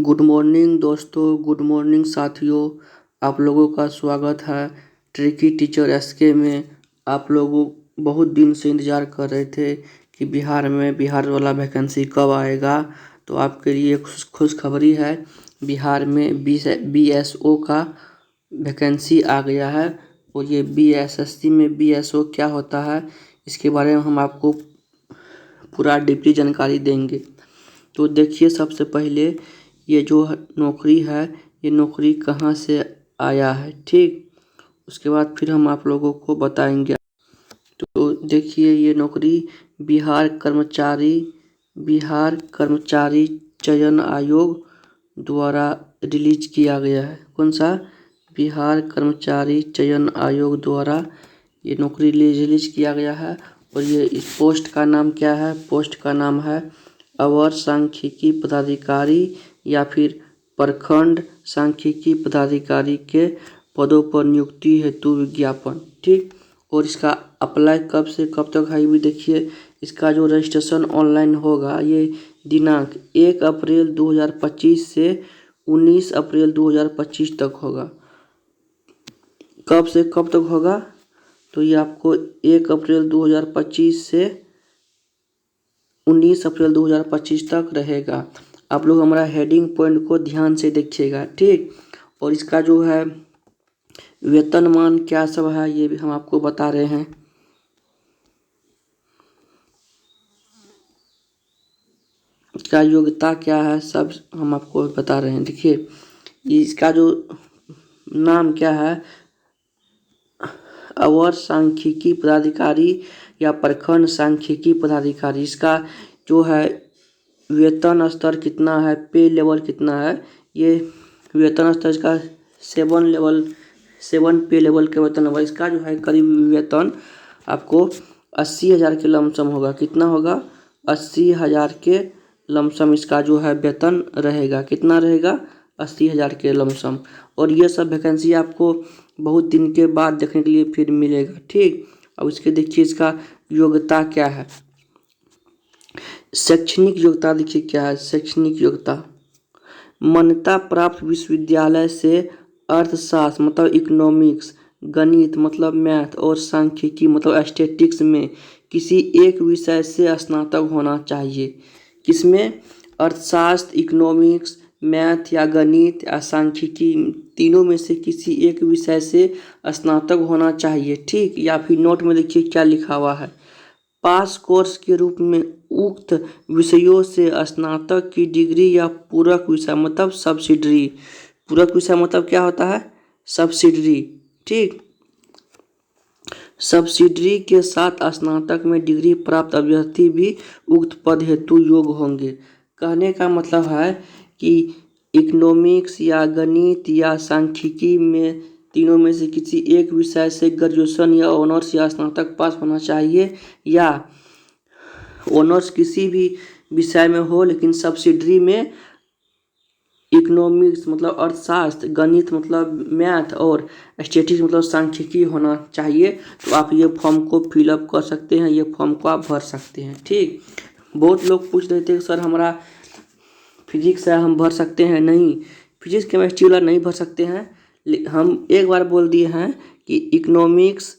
Good morning दोस्तों, good morning साथियों। आप लोगों का स्वागत है ट्रिकी टीचर एसके में। आप लोगों बहुत दिन से इंतज़ार कर रहे थे कि बिहार वाला वैकेंसी कब आएगा। तो आपके लिए खुशखबरी है, बिहार में BSO का वैकेंसी आ गया है। और ये BSSC में BSO क्या होता है, इसके बारे में हम आपको पूरा डीपली जानकारी देंगे। तो देखिए, सबसे पहले ये जो नौकरी है, ये नौकरी कहाँ से आया है, ठीक। उसके बाद फिर हम आप लोगों को बताएंगे। तो देखिए, ये नौकरी बिहार कर्मचारी चयन आयोग द्वारा रिलीज किया गया है। कौन सा? बिहार कर्मचारी चयन आयोग द्वारा ये नौकरी रिलीज किया गया है। और ये इस पोस्ट का नाम क्या है? पोस्ट का नाम है अवर सांख्यिकी पदाधिकारी या फिर प्रखंड सांख्यिकी पदाधिकारी के पदों पर नियुक्ति हेतु विज्ञापन, ठीक। और इसका अप्लाई कब से कब तक है, भी देखिए। इसका जो रजिस्ट्रेशन ऑनलाइन होगा, ये दिनांक 1 अप्रैल 2025 से 19 अप्रैल 2025 तक होगा। कब से कब तक होगा? तो ये आपको 1 अप्रैल 2025 से 19 अप्रैल 2025 तक रहेगा। आप लोग हमारा हेडिंग पॉइंट को ध्यान से देखिएगा, ठीक। और इसका जो है वेतनमान क्या सब है, ये भी हम आपको बता रहे हैं। इसका योग्यता क्या है, सब हम आपको बता रहे हैं। देखिए, इसका जो नाम क्या है, अवर सांख्यिकी पदाधिकारी या प्रखंड सांख्यिकी पदाधिकारी। इसका जो है वेतन स्तर कितना है, पे लेवल कितना है, ये वेतन स्तर इसका 7 पे लेवल के वेतन होगा। इसका जो है करीब वेतन आपको 80,000 के लमसम होगा। कितना होगा? 80,000 के लमसम इसका जो है वेतन रहेगा। कितना रहेगा? 80,000 के लमसम। और ये सब वैकेंसी आपको बहुत दिन के बाद देखने के लिए फिर मिलेगा, ठीक। अब इसके देखिए, इसका योग्यता क्या है। शैक्षणिक योग्यता देखिए क्या है। शैक्षणिक योग्यता मान्यता प्राप्त विश्वविद्यालय से अर्थशास्त्र मतलब इकोनॉमिक्स, गणित मतलब मैथ और सांख्यिकी मतलब स्टैटिस्टिक्स में किसी एक विषय से स्नातक होना चाहिए। किसमें? अर्थशास्त्र, इकोनॉमिक्स, मैथ या गणित या सांख्यिकी, तीनों में से किसी एक विषय से स्नातक होना चाहिए, ठीक। या फिर नोट में देखिए क्या लिखा हुआ है, पास कोर्स के रूप में उक्त विषयों से स्नातक की डिग्री या पूरक विषय मतलब सब्सिडरी। पूरक विषय मतलब क्या होता है? सब्सिडरी, ठीक। सब्सिडरी के साथ स्नातक में डिग्री प्राप्त अभ्यर्थी भी उक्त पद हेतु योग्य होंगे। कहने का मतलब है कि इकोनॉमिक्स या गणित या सांख्यिकी में तीनों में से किसी एक विषय से ग्रेजुएशन या ऑनर्स या स्नातक पास होना चाहिए, या ऑनर्स किसी भी विषय में हो, लेकिन सब्सिडरी में इकोनॉमिक्स मतलब अर्थशास्त्र, गणित मतलब मैथ और स्टैटिस्टिक्स मतलब सांख्यिकी होना चाहिए। तो आप ये फॉर्म को फिलअप कर सकते हैं, ये फॉर्म को आप भर सकते हैं, ठीक। बहुत लोग पूछ रहे थे कि सर हमारा फिजिक्स है, हम भर सकते हैं? नहीं, फिजिक्स केमिस्ट्री वाला नहीं भर सकते हैं। हम एक बार बोल दिए हैं कि इकोनॉमिक्स,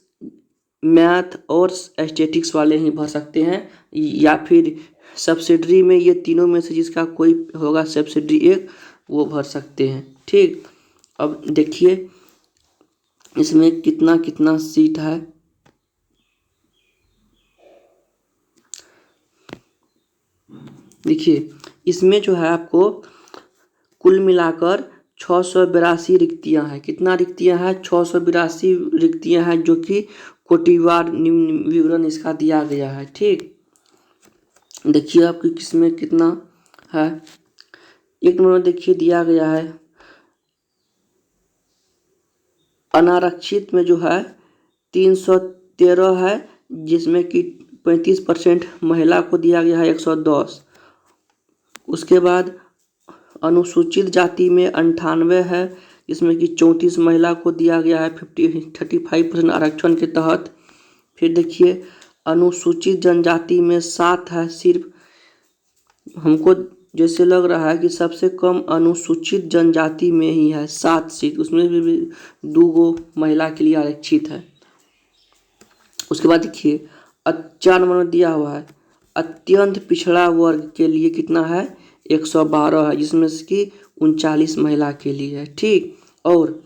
मैथ और स्टैटिस्टिक्स वाले ही भर सकते हैं, या फिर सब्सिडरी में ये तीनों में से जिसका कोई होगा सब्सिडरी एक, वो भर सकते हैं, ठीक। अब देखिए इसमें कितना कितना सीट है। देखिए, इसमें जो है आपको कुल मिलाकर 682 रिक्तियां हैं। कितना रिक्तियां हैं? 682 रिक्तियां हैं, जो कि कोटिवार निम्न विवरण इसका दिया गया है, ठीक। देखिए आपकी किसमें कितना है। एक नंबर में देखिए दिया गया है अनारक्षित में जो है 313 है, जिसमें कि 35% महिला को दिया गया है 110। उसके बाद अनुसूचित जाति में 98 है, जिसमें कि 34 महिला को दिया गया है 35% आरक्षण के तहत। फिर देखिए अनुसूचित जनजाति में 7 है, सिर्फ हमको जैसे लग रहा है कि सबसे कम अनुसूचित जनजाति में ही है 7 सीट, उसमें भी 2 गो महिला के लिए आरक्षित है। उसके बाद देखिए 4 नंबर में दिया हुआ है अत्यंत पिछड़ा वर्ग के लिए कितना है 112 है, जिसमें से कि 39 महिला के लिए है। ठीक, और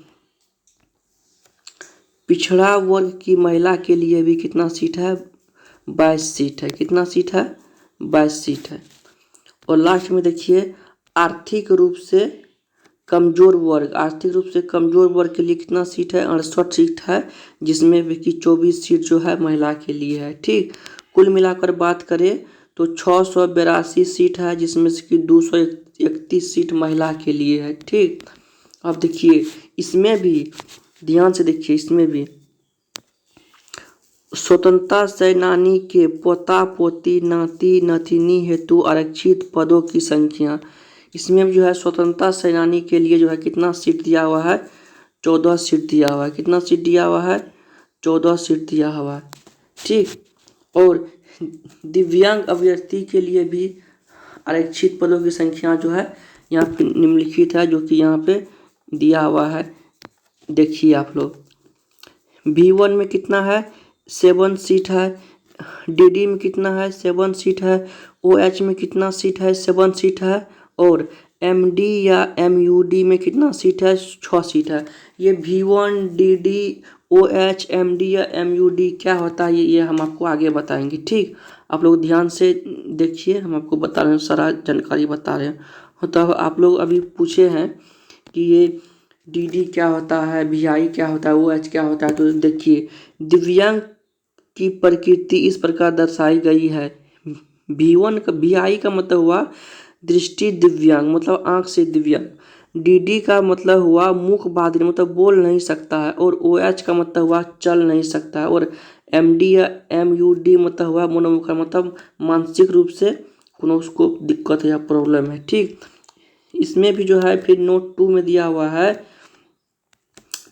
पिछड़ा वर्ग की महिला के लिए भी कितना सीट है 22 सीट है। कितना सीट है 22 सीट है। और लास्ट में देखिए आर्थिक रूप से कमजोर वर्ग, आर्थिक रूप से कमजोर वर्ग के लिए कितना सीट है 68 सीट है, जिसमें भी कि 24 सीट जो है महिला के लिए है। ठीक, कुल मिलाकर बात करें तो 682 सीट है, जिसमें से कि 231 सीट महिला के लिए है। ठीक, अब देखिए इसमें भी ध्यान से देखिए, इसमें भी स्वतंत्रता सेनानी के पोता पोती नाती नातिनी हेतु आरक्षित पदों की संख्या, इसमें जो है स्वतंत्रता सेनानी के लिए जो है कितना सीट दिया हुआ है 14 सीट दिया हुआ है। कितना सीट दिया हुआ है 14 सीट दिया हुआ है। ठीक, और दिव्यांग अभ्यर्थी के लिए भी आरक्षित पदों की संख्या जो है यहाँ पे निम्नलिखित है, जो कि यहाँ पे दिया हुआ है। देखिए आप लोग V1 में कितना है 7 सीट है, DD में कितना है 7 सीट है, OH में कितना सीट है 7 सीट है, और MD या MUD में कितना सीट है 6 सीट है। ये V1 DD OH MD या MUD क्या होता है ये हम आपको आगे बताएंगे। ठीक, आप लोग ध्यान से देखिए, हम आपको बता रहे हैं, सारा जानकारी बता रहे हैं। तो आप लोग अभी पूछे हैं कि ये DD क्या होता है, VI क्या होता है, OH क्या होता है, तो देखिए दिव्यांग की प्रकृति इस प्रकार दर्शाई गई है। V1 का VI का मतलब हुआ दृष्टि दिव्यांग, मतलब आंख से दिव्यांग। DD का मतलब हुआ मुख बाधिर, मतलब बोल नहीं सकता है, और OH का मतलब हुआ चल नहीं सकता है, और MD या MUD मतलब हुआ मनोमुखर, मतलब मानसिक रूप से कोनो उसको दिक्कत है या प्रॉब्लम है। ठीक, इसमें भी जो है फिर नोट 2 में दिया हुआ है,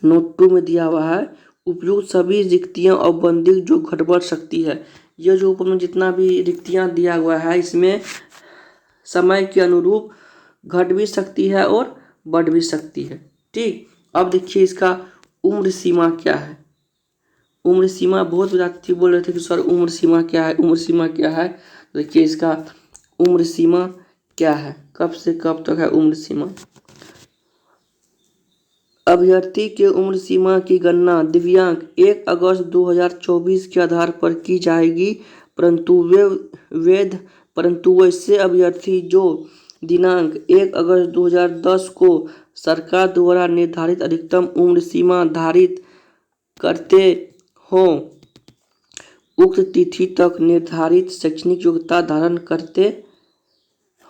नोट 2 में दिया हुआ है उपयुक्त सभी रिक्तियां और बंदी जो घट बढ़ सकती है। यह जो ऊपर में जितना भी रिक्तियां दिया हुआ है इसमें समय के अनुरूप घट भी सकती है और बढ़ भी सकती है। ठीक, अब देखिए इसका उम्र सीमा क्या है। उम्र सीमा बहुत विद्यार्थी बोल रहे थे कि सर उम्र सीमा क्या है, उम्र सीमा क्या है। देखिए इसका उम्र सीमा क्या है, कब से कब तक है उम्र सीमा। अभ्यर्थी के उम्र सीमा की गणना दिव्यांग 1 अगस्त 2024 के आधार पर की जाएगी, परंतु वैसे अभ्यर्थी जो दिनांक 1 अगस्त 2010 को सरकार द्वारा निर्धारित अधिकतम उम्र सीमा धारित करते हों, उक्त तिथि तक निर्धारित शैक्षणिक योग्यता धारण करते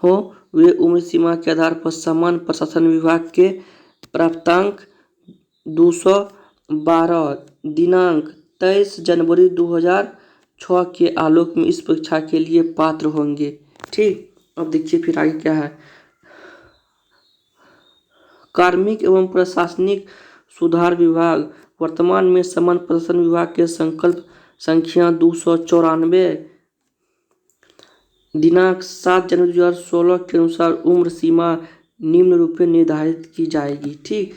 हो, वे उम्र सीमा के आधार पर समान प्रशासन विभाग के प्राप्तांक 212 दिनांक 23 जनवरी 2006 के आलोक में इस परीक्षा के लिए पात्र होंगे। ठीक, अब देखिए फिर आगे क्या है। कार्मिक एवं प्रशासनिक सुधार विभाग वर्तमान में समान प्रशासन विभाग के संकल्प संख्या 294 दिनांक 7 जनवरी 2016 के अनुसार उम्र सीमा निम्न रूप में निर्धारित की जाएगी। ठीक,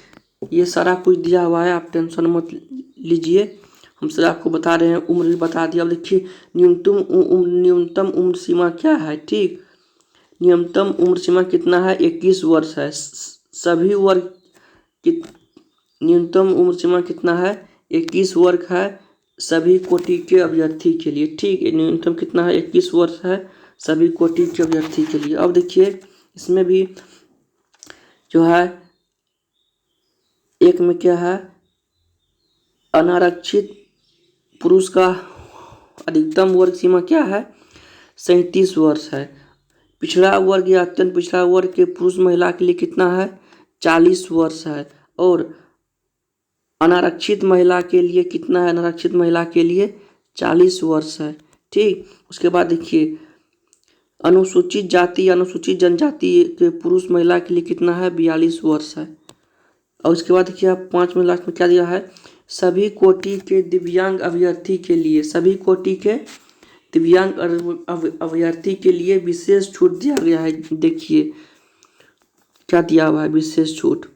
ये सारा कुछ दिया हुआ है, आप टेंशन मत लीजिए, हम सर आपको बता रहे हैं, उम्र भी बता दिया। अब देखिए न्यूनतम उम्र सीमा क्या है। ठीक, न्यूनतम उम्र सीमा कितना है 21 वर्ष है। सभी वर्ग की न्यूनतम उम्र सीमा कितना है 21 वर्ष है सभी कोटि के अभ्यर्थी के लिए। ठीक, न्यूनतम कितना है 21 वर्ष है सभी कोटि के अभ्यर्थी के लिए। अब देखिए इसमें भी जो है एक में क्या है अनारक्षित पुरुष का अधिकतम वर्ग सीमा क्या है 37 वर्ष है। पिछड़ा वर्ग या अत्यंत पिछड़ा वर्ग के पुरुष महिला के लिए कितना है 40 वर्ष है, और अनारक्षित महिला के लिए कितना है, अनारक्षित महिला के लिए 40 वर्ष है। ठीक, उसके बाद देखिए अनुसूचित जाति या अनुसूचित जनजाति के पुरुष महिला के लिए कितना है 42 वर्ष है। और उसके बाद देखिए आप 5 में लास्ट में क्या दिया है सभी कोटि के दिव्यांग अभ्यर्थी के लिए, सभी कोटि के दिव्यांग अभ्यर्थी के लिए विशेष छूट दिया गया है। देखिए क्या दिया हुआ है विशेष छूट।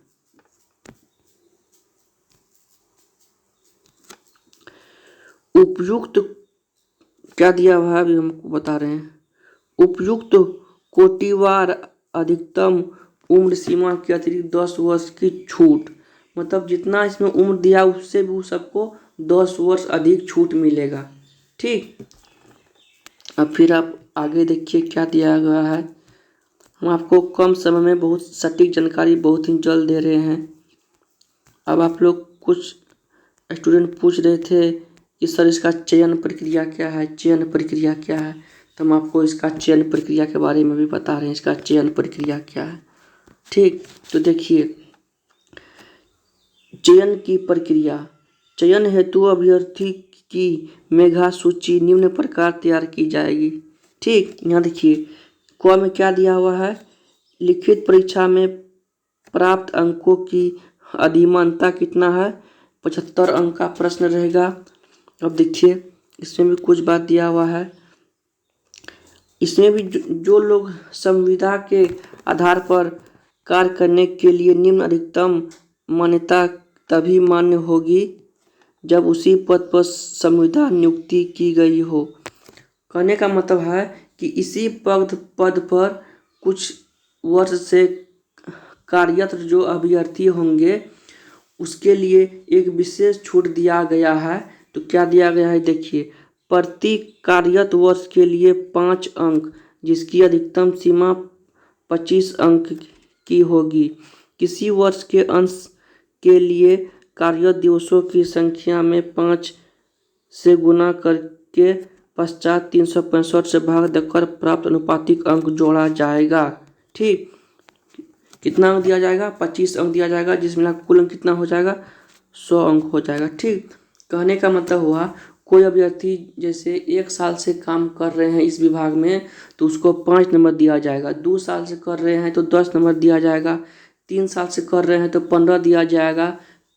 उपयुक्त क्या दिया हुआ है अभी हमको बता रहे हैं। उपयुक्त कोटिवार अधिकतम उम्र सीमा के अतिरिक्त 10 वर्ष की छूट, मतलब जितना इसमें उम्र दिया उससे भी सबको 10 वर्ष अधिक छूट मिलेगा। ठीक, अब फिर आप आगे देखिए क्या दिया गया है। हम आपको कम समय में बहुत सटीक जानकारी बहुत ही जल्द दे रहे हैं। अब आप लोग कुछ स्टूडेंट पूछ रहे थे कि सर इसका चयन प्रक्रिया क्या है, चयन प्रक्रिया क्या है, तो हम आपको इसका चयन प्रक्रिया के बारे में भी बता रहे हैं। इसका चयन प्रक्रिया क्या है। ठीक, तो देखिए चयन की प्रक्रिया। चयन हेतु अभ्यर्थी की मेधा सूची निम्न प्रकार तैयार की जाएगी। ठीक, यहाँ देखिए क में क्या दिया हुआ है। लिखित परीक्षा में प्राप्त अंकों की अधिमानता कितना है, 75 अंक का प्रश्न रहेगा। अब देखिए इसमें भी कुछ बात दिया हुआ है। इसमें भी जो लोग संविदा के आधार पर कार्य करने के लिए निम्न अधिकतम मान्यता तभी मान्य होगी जब उसी पद पर संविदा नियुक्ति की गई हो। कहने का मतलब है कि इसी पद पर कुछ वर्ष से कार्यरत जो अभ्यर्थी होंगे उसके लिए एक विशेष छूट दिया गया है। तो क्या दिया गया है देखिए, प्रति कार्यरत वर्ष के लिए 5 अंक जिसकी अधिकतम सीमा 25 अंक की होगी। किसी वर्ष के अंश के लिए कार्यरत दिवसों की संख्या में 5 से गुना करके पश्चात 365 से भाग देकर प्राप्त अनुपातिक अंक जोड़ा जाएगा। ठीक, कितना अंक दिया जाएगा, 25 अंक दिया जाएगा, जिसमें कुल अंक कितना हो जाएगा, 100 अंक हो जाएगा। ठीक, कहने का मतलब हुआ कोई अभ्यर्थी जैसे 1 साल से काम कर रहे हैं इस विभाग में तो उसको 5 नंबर दिया जाएगा, 2 साल से कर रहे हैं तो 10 नंबर दिया जाएगा, 3 साल से कर रहे हैं तो 15 दिया जाएगा,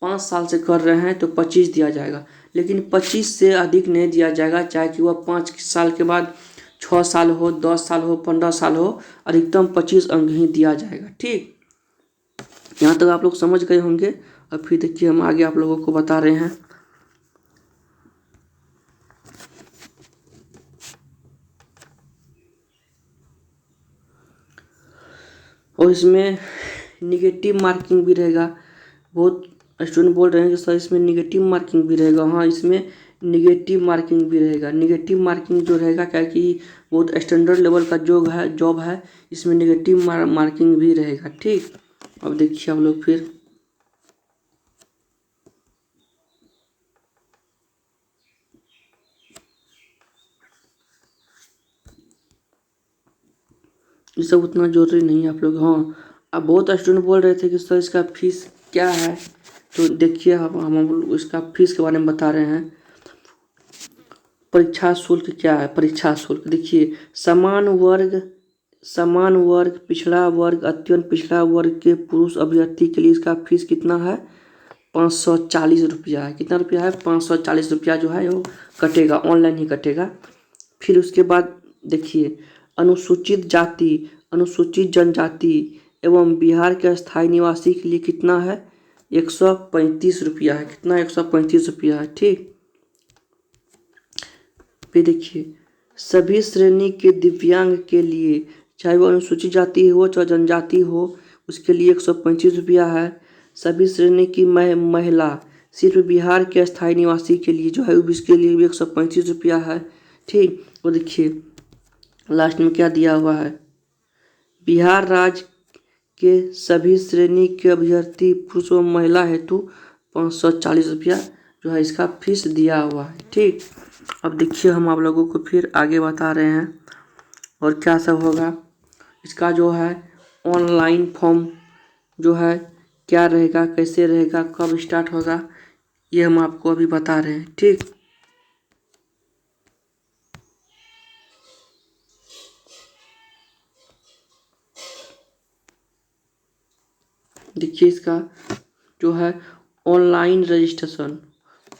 5 साल से कर रहे हैं तो 25 दिया जाएगा। लेकिन 25 से अधिक नहीं दिया जाएगा, चाहे कि वह 5 साल के बाद 6 साल हो, 10 साल हो, 15 साल हो, अधिकतम 25 अंक ही दिया जाएगा। ठीक, यहाँ तक आप लोग समझ गए होंगे। अब फिर देखिए हम आगे आप लोगों को बता रहे हैं। और इसमें निगेटिव मार्किंग भी रहेगा। बहुत स्टूडेंट बोल रहे हैं कि सर इसमें निगेटिव मार्किंग भी रहेगा। हाँ, इसमें निगेटिव मार्किंग भी रहेगा। निगेटिव मार्किंग जो रहेगा क्या कि बहुत स्टैंडर्ड लेवल का जॉब है, इसमें निगेटिव मार्किंग भी रहेगा। ठीक, अब देखिए आप लोग फिर ये सब उतना जरूरी नहीं है आप लोग। हाँ, अब बहुत स्टूडेंट बोल रहे थे कि सर इसका फीस क्या है, तो देखिए हम इसका फीस के बारे में बता रहे हैं। परीक्षा शुल्क क्या है, परीक्षा शुल्क देखिए, समान वर्ग पिछड़ा वर्ग अत्यंत पिछड़ा वर्ग के पुरुष अभ्यर्थी के लिए इसका फीस कितना है, 540 रुपया है। कितना रुपया है, 540 रुपया जो है वो कटेगा, ऑनलाइन ही कटेगा। फिर उसके बाद देखिए अनुसूचित जाति अनुसूचित जनजाति एवं बिहार के स्थायी निवासी के लिए कितना है, 135 रुपया है। कितना, 135 रुपया है। ठीक, फिर देखिए सभी श्रेणी के दिव्यांग के लिए, चाहे वो अनुसूचित जाति हो चाहे जनजाति हो, उसके लिए 135 रुपया है। सभी श्रेणी की महिला सिर्फ बिहार के स्थायी निवासी के लिए जो है उसके लिए भी 135 रुपया है। ठीक, और देखिए लास्ट में क्या दिया हुआ है, बिहार राज्य के सभी श्रेणी के अभ्यर्थी पुरुष व महिला हेतु 540 रुपया जो है इसका फीस दिया हुआ है। ठीक, अब देखिए हम आप लोगों को फिर आगे बता रहे हैं और क्या सब होगा। इसका जो है ऑनलाइन फॉर्म जो है क्या रहेगा, कैसे रहेगा, कब स्टार्ट होगा, ये हम आपको अभी बता रहे हैं। ठीक, देखिए इसका जो है ऑनलाइन रजिस्ट्रेशन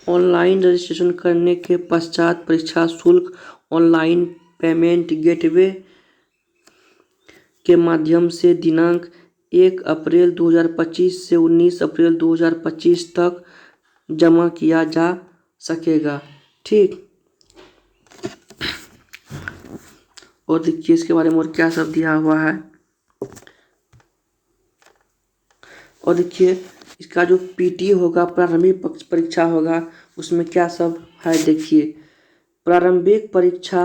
ऑनलाइन रजिस्ट्रेशन करने के पश्चात परीक्षा शुल्क ऑनलाइन पेमेंट गेटवे के माध्यम से दिनांक 1 अप्रैल 2025 से 19 अप्रैल 2025 तक जमा किया जा सकेगा। ठीक, और देखिए इसके बारे में और क्या सब दिया हुआ है। और देखिए इसका जो पीटी होगा, प्रारंभिक परीक्षा होगा, उसमें क्या सब है देखिए। प्रारंभिक परीक्षा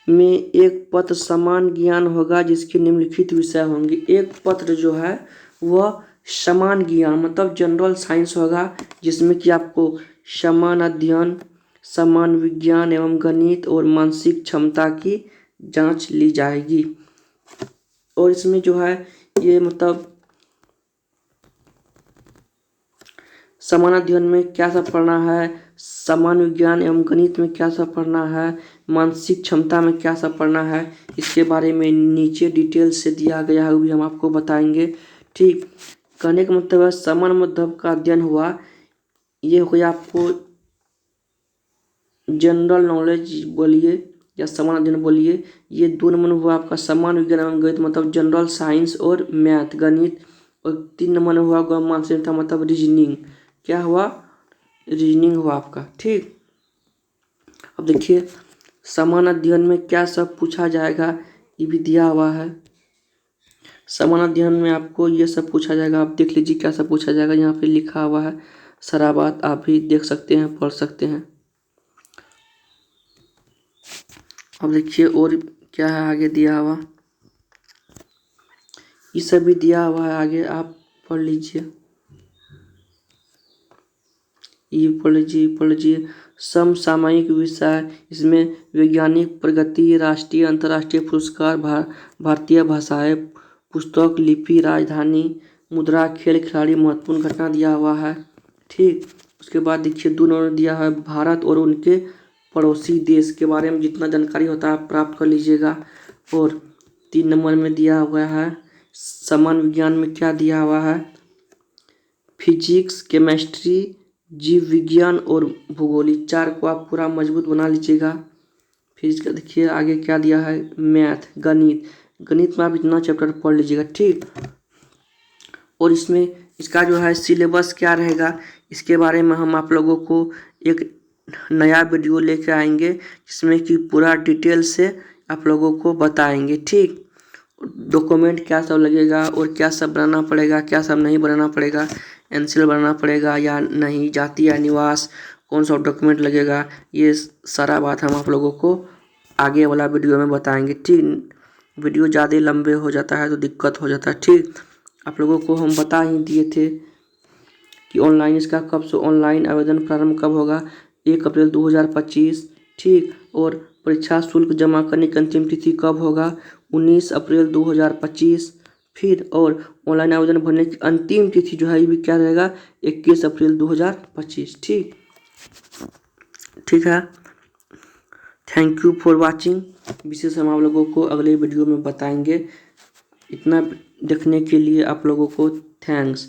में एक पत्र समान ज्ञान होगा जिसके निम्नलिखित विषय होंगे। एक पत्र जो है वह समान ज्ञान मतलब जनरल साइंस होगा, जिसमें कि आपको समान अध्ययन, समान विज्ञान एवं गणित और मानसिक क्षमता की जांच ली जाएगी। और इसमें जो है ये मतलब समान अध्ययन में क्या सब पढ़ना है, समान विज्ञान एवं गणित में क्या सब पढ़ना है, मानसिक क्षमता में क्या सब पढ़ना है, इसके बारे में नीचे डिटेल से दिया गया है, वो भी हम आपको बताएंगे। ठीक, कहने का मतलब है समान मध्यम का अध्ययन हुआ, ये हो गया आपको जनरल नॉलेज बोलिए या समान अध्ययन बोलिए। ये 2 नंबर हुआ आपका समान विज्ञान एवं गणित मतलब जनरल साइंस और मैथ गणित। और 3 नंबर हुआ मानसिक क्षमता मतलब रीजनिंग। क्या हुआ? रीजनिंग हुआ आपका। ठीक, अब देखिए समान अध्ययन में क्या सब पूछा जाएगा, ये भी दिया हुआ है। समान अध्ययन में आपको ये सब पूछा जाएगा, आप देख लीजिए क्या सब पूछा जाएगा, यहाँ पे लिखा हुआ है सारा बात, आप भी देख सकते हैं, पढ़ सकते हैं। अब देखिए और क्या है आगे दिया हुआ, ये सब भी दिया हुआ है आगे, आप पढ़ लीजिए, ये पढ़ लीजिए। समसामयिक विषय, इसमें वैज्ञानिक प्रगति, राष्ट्रीय अंतर्राष्ट्रीय पुरस्कार, भारतीय भाषाएं, पुस्तक, लिपि, राजधानी, मुद्रा, खेल, खिलाड़ी, महत्वपूर्ण घटना दिया हुआ है। ठीक, उसके बाद देखिए 2 नंबर दिया है भारत और उनके पड़ोसी देश के बारे में जितना जानकारी होता है आप प्राप्त कर लीजिएगा। और 3 नंबर में दिया हुआ है समान विज्ञान में क्या दिया हुआ है, फिजिक्स, केमिस्ट्री, जीव विज्ञान और भूगोलिक। 4 को आप पूरा मजबूत बना लीजिएगा। फिजिक्स का देखिए आगे क्या दिया है, मैथ, गणित में आप इतना चैप्टर पढ़ लीजिएगा। ठीक, और इसमें इसका जो है सिलेबस क्या रहेगा, इसके बारे में हम आप लोगों को एक नया वीडियो लेके आएंगे, जिसमें कि पूरा डिटेल से आप लोगों को बताएंगे। ठीक, डॉक्यूमेंट क्या सब लगेगा और क्या सब बनाना पड़ेगा, क्या सब नहीं बनाना पड़ेगा, एनसीएल बनाना पड़ेगा या नहीं, जाति या निवास, कौन सा डॉक्यूमेंट लगेगा, ये सारा बात हम आप लोगों को आगे वाला वीडियो में बताएंगे। ठीक, वीडियो ज़्यादा लंबे हो जाता है तो दिक्कत हो जाता है। ठीक, आप लोगों को हम बता ही दिए थे कि ऑनलाइन इसका कब से ऑनलाइन आवेदन प्रारंभ कब होगा, 1 अप्रैल 2025। ठीक, और परीक्षा शुल्क जमा करने की अंतिम तिथि कब होगा, 19 अप्रैल 2025। फिर और ऑनलाइन आवेदन भरने की अंतिम तिथि जो है ये भी क्या रहेगा, 21 अप्रैल 2025। ठीक, ठीक है, थैंक यू फॉर वाचिंग। विशेष हम आप लोगों को अगले वीडियो में बताएंगे। इतना देखने के लिए आप लोगों को थैंक्स।